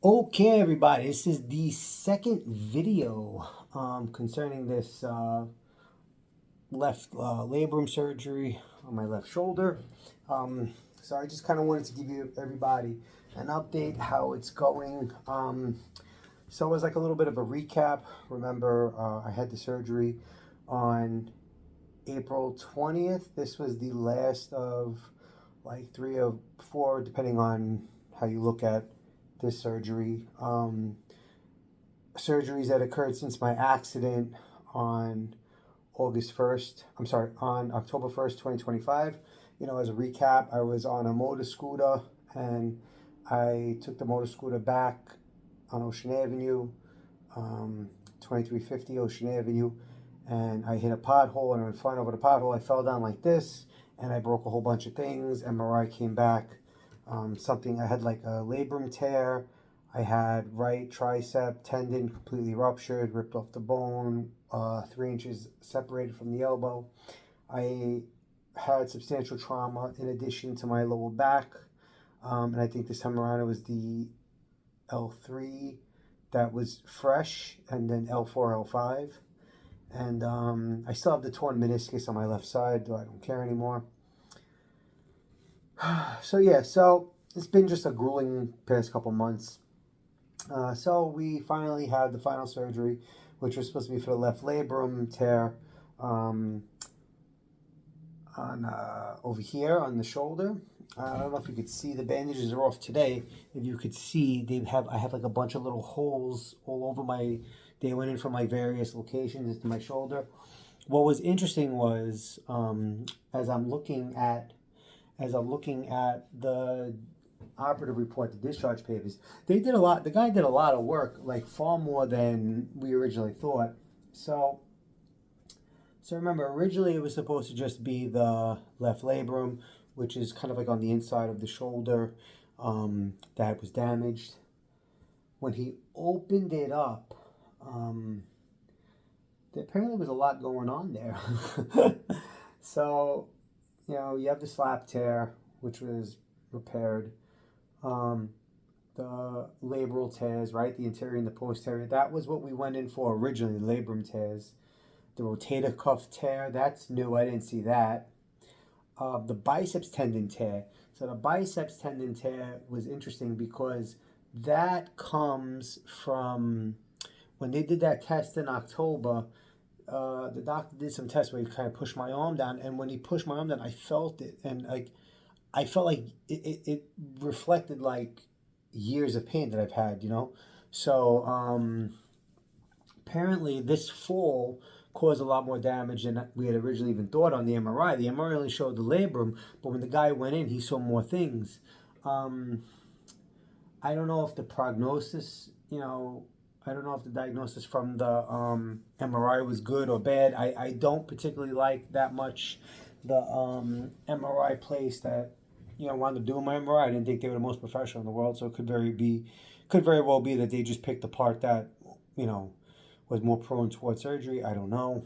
Okay, everybody, this is the second video concerning this left labrum surgery on my left shoulder. So I just kind of wanted to give you everybody an update how it's going. So it was like a little bit of a recap. Remember, I had the surgery on April 20th. This was the last of like 3 or 4, depending on how you look at this surgery. Surgeries that occurred since my accident on August 1st. I'm sorry, on October 1st, 2025. As a recap, I was on a motor scooter and I took the motor scooter back on Ocean Avenue, 2350 Ocean Avenue, and I hit a pothole, and in front of the pothole, I fell down like this, and I broke a whole bunch of things. MRI came back. I had like a labrum tear. I had right tricep tendon completely ruptured, ripped off the bone, 3 inches separated from the elbow. I had substantial trauma in addition to my lower back. And I think this time around it was the L3 that was fresh, and then L4, L5. And I still have the torn meniscus on my left side, though I don't care anymore. So it's been just a grueling past couple months. So we finally had the final surgery, which was supposed to be for the left labrum tear on over here on the shoulder. I don't know if you could see, the bandages are off today. If you could see, I have like a bunch of little holes all over my. They went in from my various locations into my shoulder. What was interesting was as I'm looking at the operative report, the discharge papers, they did a lot. The guy did a lot of work, like far more than we originally thought. So, so remember, originally it was supposed to just be the left labrum, which is kind of like on the inside of the shoulder, that was damaged. When he opened it up, there apparently was a lot going on there. So, you have the slap tear, which was repaired. Um, the labral tears, right? The anterior and the posterior. That was what we went in for originally, the labrum tears. The rotator cuff tear, that's new. I didn't see that. The biceps tendon tear. So the biceps tendon tear was interesting because that comes from when they did that test in October. The doctor did some tests where he kind of pushed my arm down, and when he pushed my arm down, I felt it, and like I felt like it reflected like years of pain that I've had. So apparently this fall caused a lot more damage than we had originally even thought on the MRI. The MRI only showed the labrum, but when the guy went in, he saw more things. Um, I don't know if the prognosis, I don't know if the diagnosis from the MRI was good or bad. I don't particularly like that much the MRI place that wound up doing my MRI. I didn't think they were the most professional in the world, so it could very well be that they just picked the part that you know was more prone towards surgery. I don't know.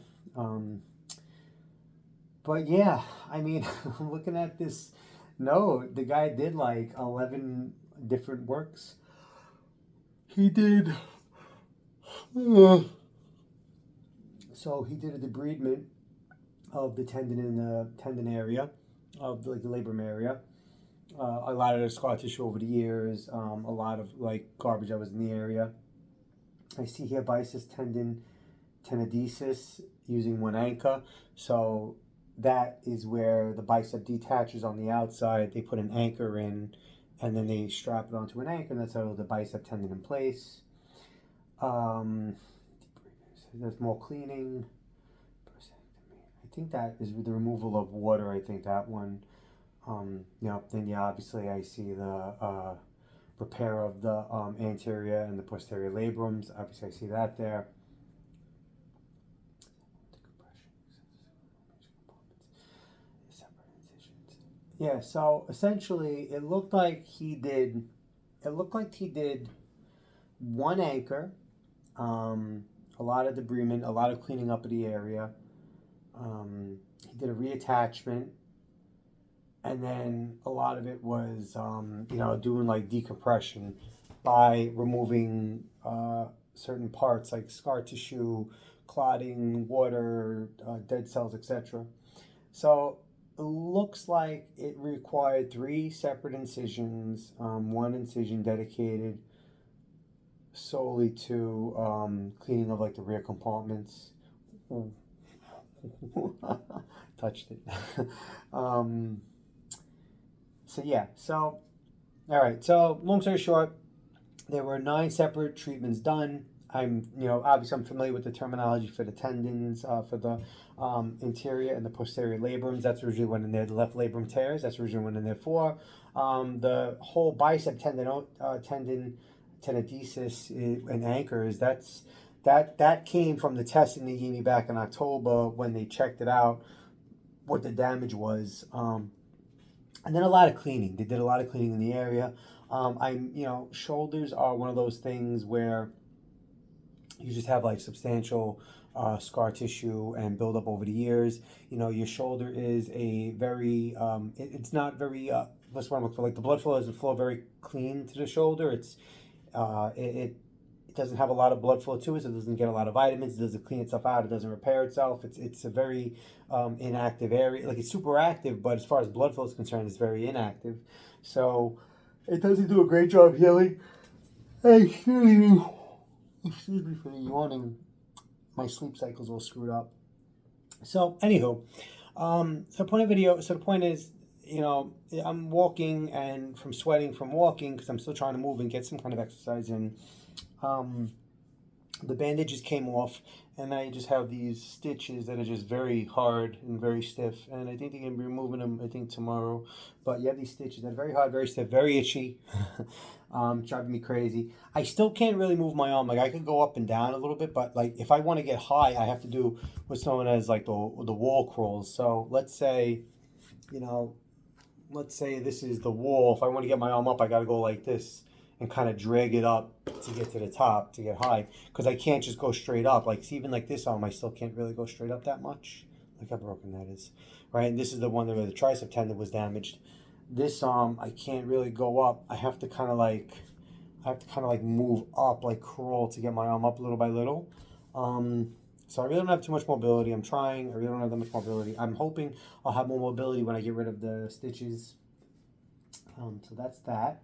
But yeah, I mean, looking at this, no, the guy did like 11 different works. He did. So he did a debridement of the tendon in the tendon area, of like the labrum area. A lot of the scar tissue over the years, a lot of like garbage that was in the area. I see here biceps tendon tenodesis using one anchor. So that is where the bicep detaches on the outside. They put an anchor in, and then they strap it onto an anchor, and that's how the bicep tendon in place. Um, there's more cleaning. I think that is with the removal of water. I think that one. Then yeah, obviously I see the repair of the anterior and the posterior labrums. Obviously I see that there. Yeah, so essentially it looked like he did one anchor, a lot of debridement, a lot of cleaning up of the area. He did a reattachment, and then a lot of it was doing like decompression. by removing certain parts like scar tissue, clotting, water, dead cells, etc. So it looks like it required 3 separate incisions, one incision dedicated solely to cleaning of like the rear compartments. Touched it. So yeah, so all right. So long story short, there were 9 separate treatments done. Obviously I'm familiar with the terminology for the tendons, for the anterior and the posterior labrums. That's originally went in there. The left labrum tears. That's originally went in there for. The whole bicep tendon, tenodesis and anchors. That came from the testing they gave me back in October when they checked it out, what the damage was. And then a lot of cleaning. They did a lot of cleaning in the area. Shoulders are one of those things where you just have like substantial scar tissue and buildup over the years. Your shoulder is a very, it's not very, what's what I'm looking for, like the blood flow doesn't flow very clean to the shoulder. It doesn't have a lot of blood flow to it, so it doesn't get a lot of vitamins. It doesn't clean itself out. It doesn't repair itself. It's a very inactive area. Like, it's super active, but as far as blood flow is concerned, it's very inactive. So it doesn't do a great job healing. Excuse me for the yawning. My sleep cycle's all screwed up. So anywho, the point is, I'm walking and from sweating from walking because I'm still trying to move and get some kind of exercise in. The bandages came off, and I just have these stitches that are just very hard and very stiff, and I think they're going to be removing them, I think, tomorrow. But you have these stitches that are very hard, very stiff, very itchy, driving me crazy. I still can't really move my arm. Like, I can go up and down a little bit, but like if I want to get high, I have to do what's known as like the wall crawls. So let's say this is the wall. If I want to get my arm up, I got to go like this and kind of drag it up to get to the top, to get high, because I can't just go straight up. Like, see, even like this arm, I still can't really go straight up that much. Look how broken that is, right? And this is the one where the tricep tendon was damaged. This arm, I can't really go up. I have to kind of like move up, like crawl to get my arm up little by little. So I really don't have too much mobility. I'm trying. I really don't have that much mobility. I'm hoping I'll have more mobility when I get rid of the stitches. So that's that.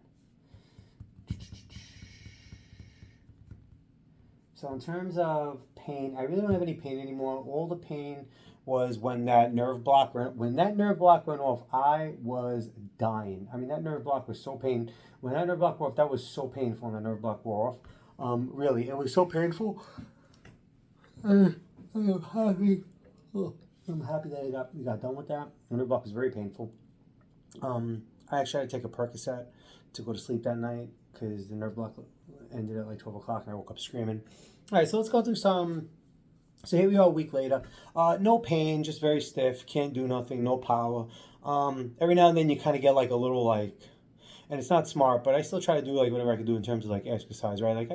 So in terms of pain, I really don't have any pain anymore. All the pain was when that nerve block went off. I was dying. I mean, that nerve block was so painful. When that nerve block wore off, that was so painful. When that nerve block wore off, really, it was so painful. I'm happy. I'm happy that we got done with that. The nerve block was very painful. I actually had to take a Percocet to go to sleep that night because the nerve block ended at like 12 o'clock and I woke up screaming. All right, so let's go through some. So here we are a week later. No pain, just very stiff. Can't do nothing, no power. Every now and then you kind of get like a little like, and it's not smart, but I still try to do like whatever I can do in terms of like exercise, right? Like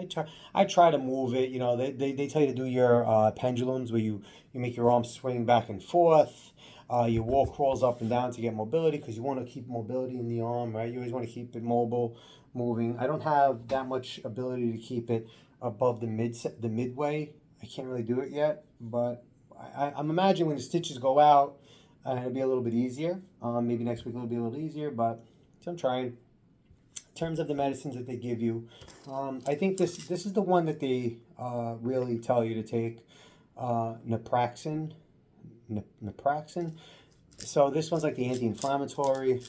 I try to move it. They tell you to do your pendulums where you make your arms swing back and forth. Your wall crawls up and down to get mobility because you want to keep mobility in the arm, right? You always want to keep it mobile, moving. I don't have that much ability to keep it above the midway. I can't really do it yet, but I'm imagining when the stitches go out, it'll be a little bit easier. Maybe next week it'll be a little easier, but so I'm trying. In terms of the medicines that they give you, I think this is the one that they really tell you to take, naproxen. So this one's like the anti-inflammatory.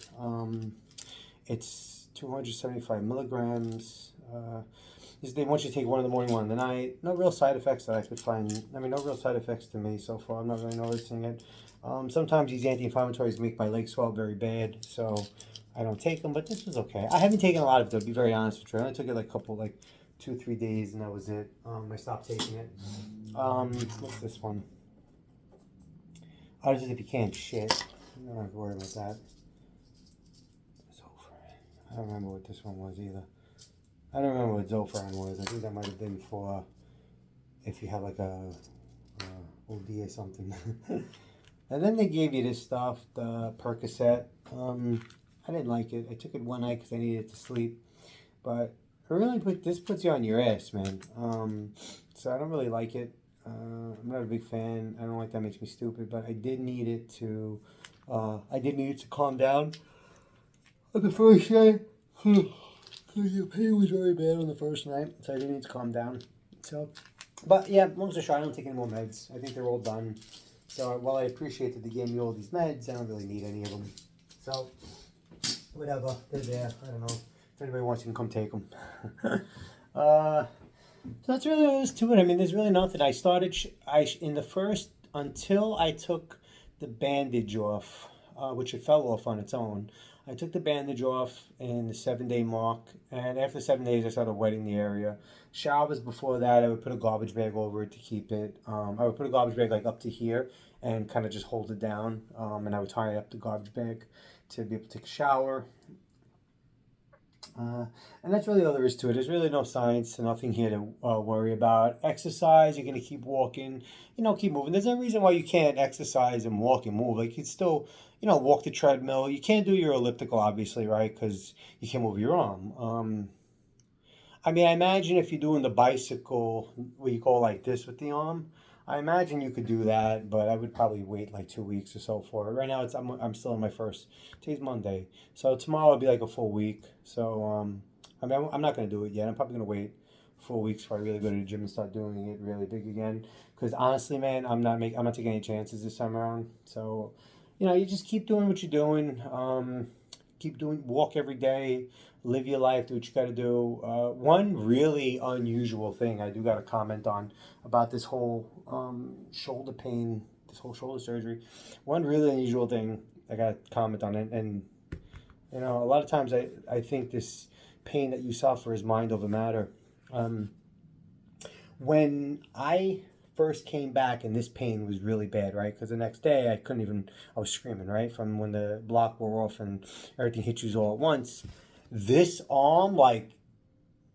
It's 275 milligrams. They want you to take one in the morning, one in the night. No real side effects that I could find. I mean, no real side effects to me so far. I'm not really noticing it. Sometimes these anti-inflammatories make my legs swell very bad, so I don't take them, but this was okay. I haven't taken a lot of it, to be very honest with you. I only took it like 2-3 days, and that was it. I stopped taking it. What's this one? This is if you can't shit. You don't have to worry about that. Zofran. I don't remember what this one was either. I don't remember what Zofran was. I think that might have been for if you have like a OD or something. And then they gave you this stuff, the Percocet. I didn't like it. I took it one night because I needed to sleep. But this puts you on your ass, man. So I don't really like it. I'm not a big fan. I don't like that, makes me stupid, but I did need it to calm down on the first day. The pain was very bad on the first night, so I did need to calm down. So, but yeah, long story short, I don't take any more meds. I think they're all done. So while I appreciate that they gave me all these meds, I don't really need any of them. So, whatever, they're there. I don't know. If anybody wants, you can come take them. So that's really all there is to it. I mean, there's really nothing. I started, in the first, until I took the bandage off, which it fell off on its own. I took the bandage off in the 7-day mark, and after 7 days, I started wetting the area. Showers before that, I would put a garbage bag over it to keep it. I would put a garbage bag like up to here and kind of just hold it down, and I would tie up the garbage bag to be able to take a shower. And that's really all there is to it. There's really no science, nothing here to worry about. Exercise, you're going to keep walking, keep moving. There's no reason why you can't exercise and walk and move. Like, you could still, walk the treadmill. You can't do your elliptical, obviously, right? Because you can't move your arm. I mean, I imagine if you're doing the bicycle, where you go like this with the arm, I imagine you could do that, but I would probably wait like 2 weeks or so for it. Right now, I'm still in my first. Today's Monday, so tomorrow will be like a full week. So I mean, I'm not gonna do it yet. I'm probably gonna wait 4 weeks before I really go to the gym and start doing it really big again. Because honestly, man, I'm not taking any chances this time around. So, you just keep doing what you're doing. Walk every day, live your life, do what you got to do. One really unusual thing I do got to comment on about this whole shoulder pain, this whole shoulder surgery. One really unusual thing I got to comment on it, and a lot of times I think this pain that you suffer is mind over matter. When I first came back and this pain was really bad, right? Because the next day I was screaming, right? From when the block wore off and everything hit you all at once. This arm, like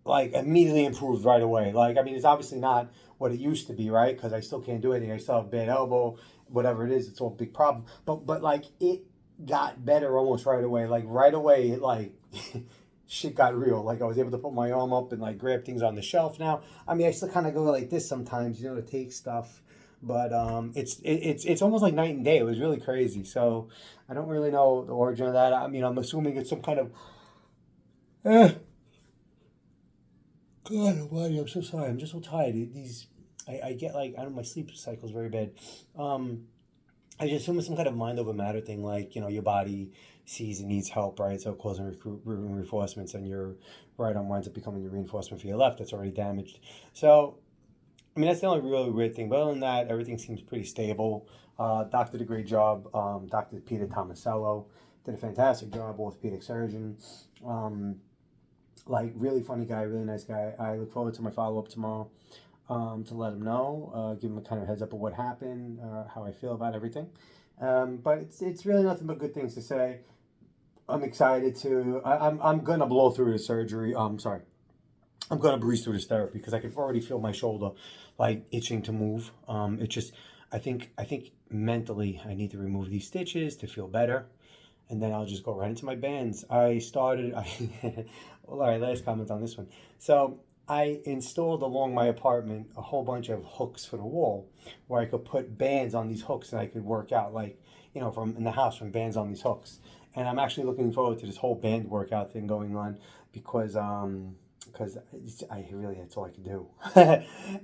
immediately improved right away. Like, I mean, it's obviously not what it used to be, right? Because I still can't do anything. I still have a bad elbow, whatever it is. It's all a big problem. But like, it got better almost right away. Like, right away, shit got real. Like, I was able to put my arm up and like grab things on the shelf now. I mean, I still kind of go like this sometimes, to take stuff. But it's almost like night and day. It was really crazy. So I don't really know the origin of that. I mean, I'm assuming it's some kind of. God almighty, I'm so sorry. I'm just so tired. I get like, I don't know, my sleep cycle is very bad. I just assume it's some kind of mind over matter thing, like, your body sees it needs help, right? So it calls in reinforcements, and your right arm winds up becoming the reinforcement for your left that's already damaged. So, I mean, that's the only really weird thing. But other than that, everything seems pretty stable. Doc did a great job. Dr. Peter Tomasello did a fantastic job, orthopedic surgeon. Really funny guy, really nice guy. I look forward to my follow-up tomorrow. To let him know, give him a kind of heads up of what happened, how I feel about everything. But it's really nothing but good things to say. I'm excited to. I'm gonna blow through the surgery. Sorry, I'm gonna breeze through this therapy because I can already feel my shoulder like itching to move. It just, I think mentally I need to remove these stitches to feel better, and then I'll just go right into my bands. All right, last comment on this one. So I installed along my apartment a whole bunch of hooks for the wall where I could put bands on these hooks and I could work out, from in the house, from bands on these hooks. And I'm actually looking forward to this whole band workout thing going on because that's all I can do.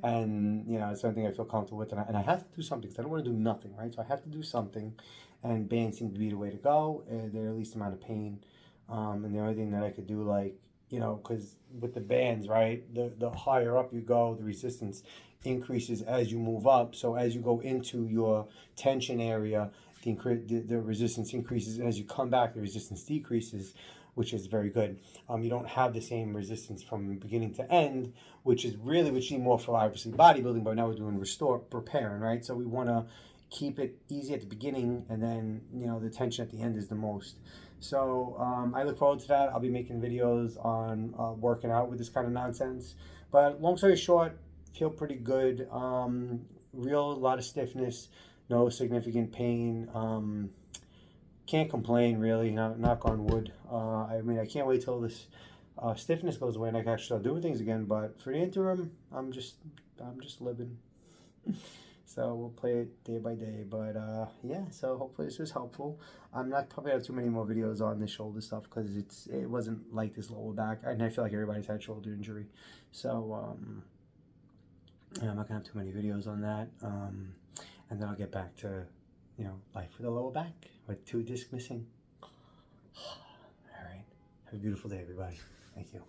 And, it's something I feel comfortable with. And I have to do something because I don't want to do nothing, right? So I have to do something. And bands seem to be the way to go. They're the least amount of pain. And the only thing that I could do, because with the bands, right, the higher up you go, the resistance increases as you move up. So as you go into your tension area, the resistance increases, and as you come back, the resistance decreases, which is very good. You don't have the same resistance from beginning to end, which you need more for obviously bodybuilding, but now we're doing repairing, right? So we want to keep it easy at the beginning, and then, the tension at the end is the most. So I look forward to that. I'll be making videos on working out with this kind of nonsense. But long story short, feel pretty good. A lot of stiffness, no significant pain. Can't complain really. Knock on wood. I mean, I can't wait till this stiffness goes away and I can actually start doing things again. But for the interim, I'm just living. So we'll play it day by day. But yeah, so hopefully this was helpful. I'm not probably have too many more videos on the shoulder stuff because it wasn't like this lower back, and I feel like everybody's had shoulder injury. So yeah, I'm not gonna have too many videos on that. And then I'll get back to, you know, life with a lower back with 2 discs missing. All right. Have a beautiful day, everybody. Thank you.